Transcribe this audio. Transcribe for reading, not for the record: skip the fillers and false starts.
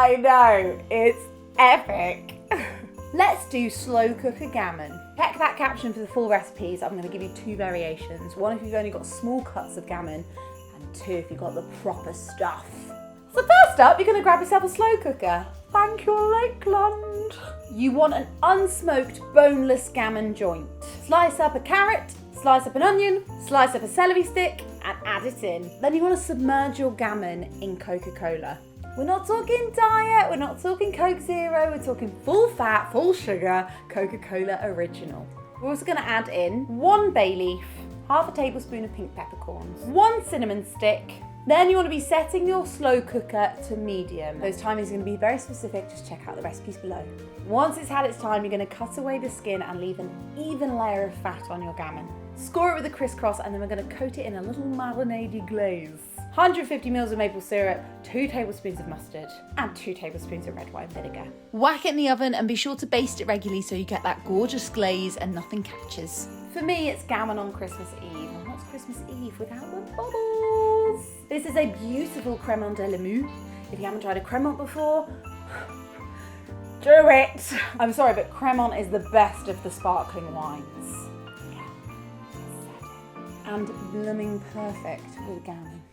I know, it's epic. Let's do slow cooker gammon. Check that caption for the full recipes. I'm going to give you 2 variations. One if you've only got small cuts of gammon, and 2 if you've got the proper stuff. So first up, you're going to grab yourself a slow cooker. Thank you, Lakeland. You want an unsmoked, boneless gammon joint. Slice up a carrot, slice up an onion, slice up a celery stick, and add it in. Then you want to submerge your gammon in Coca-Cola. We're not talking diet, we're not talking Coke Zero, we're talking full fat, full sugar, Coca-Cola Original. We're also going to add in 1 bay leaf, half a tablespoon of pink peppercorns, 1 cinnamon stick. Then you want to be setting your slow cooker to medium. Those timings are going to be very specific, just check out the recipes below. Once it's had its time, you're going to cut away the skin and leave an even layer of fat on your gammon. Score it with a crisscross, and then we're going to coat it in a little marinade glaze. 150 ml of maple syrup, 2 tablespoons of mustard, and 2 tablespoons of red wine vinegar. Whack it in the oven and be sure to baste it regularly so you get that gorgeous glaze and nothing catches. For me, it's gammon on Christmas Eve. And what's Christmas Eve without the bubbles? This is a beautiful cremant de limoux. If you haven't tried a cremant before, do it. I'm sorry, but cremant is the best of the sparkling wines. And blooming perfect with gammon.